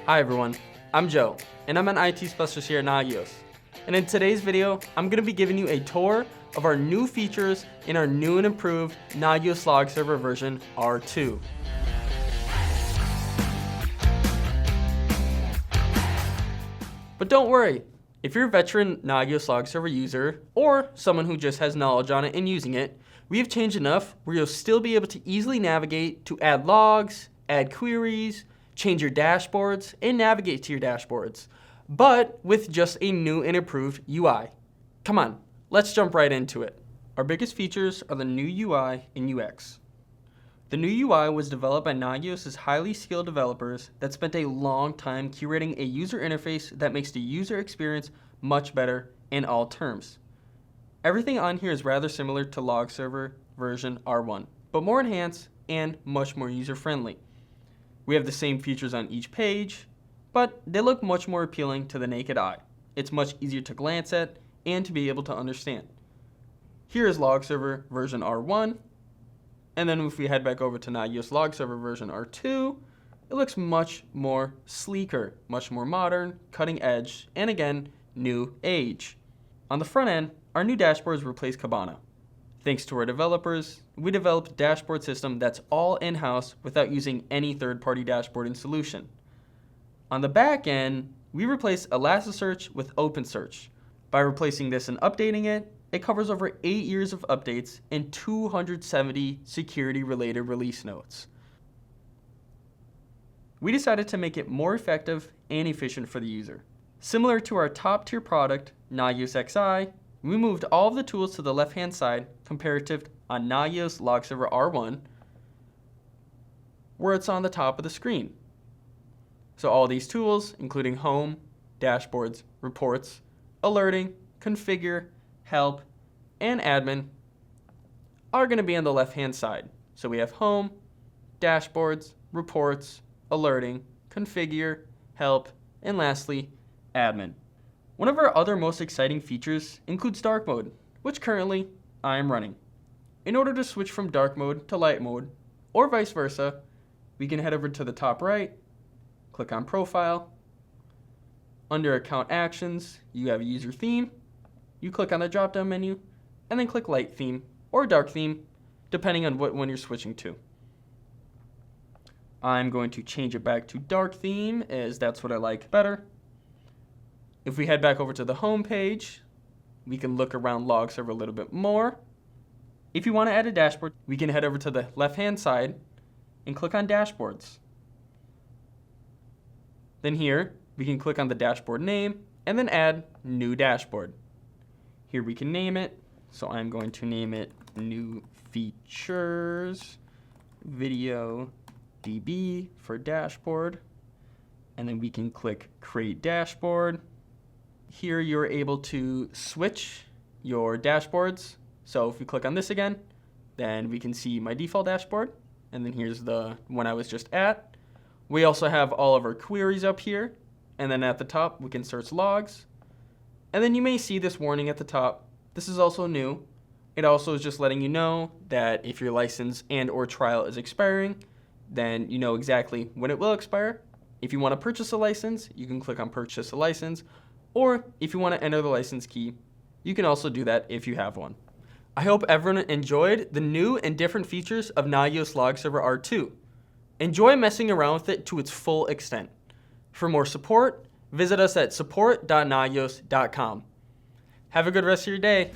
Hi everyone, I'm Joe, and I'm an IT specialist here at Nagios. And in today's video, I'm going to be giving you a tour of our new features in our new and improved Nagios Log Server version R2. But don't worry, if you're a veteran Nagios Log Server user, or someone who just has knowledge on it and using it, we have changed enough where you'll still be able to easily navigate to add logs, add queries, change your dashboards, and navigate to your dashboards, but with just a new and improved UI. Come on, let's jump right into it. Our biggest features are the new UI and UX. The new UI was developed by Nagios' highly skilled developers that spent a long time curating a user interface that makes the user experience much better in all terms. Everything on here is rather similar to Log Server version R1, but more enhanced and much more user-friendly. We have the same features on each page, but they look much more appealing to the naked eye. It's much easier to glance at and to be able to understand. Here is Log Server version R1, and then if we head back over to Nagios Log Server version R2, it looks much more sleeker, much more modern, cutting edge, and again, new age. On the front end, our new dashboards replace Kibana. Thanks to our developers, we developed a dashboard system that's all in-house without using any third-party dashboarding solution. On the back end, we replaced Elasticsearch with OpenSearch. By replacing this and updating it, it covers over 8 years of updates and 270 security-related release notes. We decided to make it more effective and efficient for the user. Similar to our top-tier product, Nagios XI, we moved all of the tools to the left-hand side comparative on Nagios Log Server R1, where it's on the top of the screen. So all these tools, including Home, Dashboards, Reports, Alerting, Configure, Help, and Admin, are going to be on the left-hand side. So we have Home, Dashboards, Reports, Alerting, Configure, Help, and lastly, Admin. One of our other most exciting features includes dark mode, which currently I am running. In order to switch from dark mode to light mode, or vice versa, we can head over to the top right, click on Profile. Under Account Actions, you have User Theme. You click on the drop-down menu, and then click Light Theme or Dark Theme, depending on what one you're switching to. I'm going to change it back to Dark Theme, as that's what I like better. If we head back over to the home page, we can look around Log Server a little bit more. If you want to add a dashboard, we can head over to the left-hand side and click on Dashboards. Then here, we can click on the dashboard name and then add New Dashboard. Here we can name it, so I'm going to name it New Features Video DB for Dashboard. And then we can click Create Dashboard. Here you're able to switch your dashboards. So if we click on this again, then we can see my default dashboard. And then here's the one I was just at. We also have all of our queries up here. And then at the top, we can search logs. And then you may see this warning at the top. This is also new. It also is just letting you know that if your license and or trial is expiring, then you know exactly when it will expire. If you want to purchase a license, you can click on Purchase a License. Or if you want to enter the license key, you can also do that if you have one. I hope everyone enjoyed the new and different features of Nagios Log Server R2. Enjoy messing around with it to its full extent. For more support, visit us at support.nagios.com. Have a good rest of your day.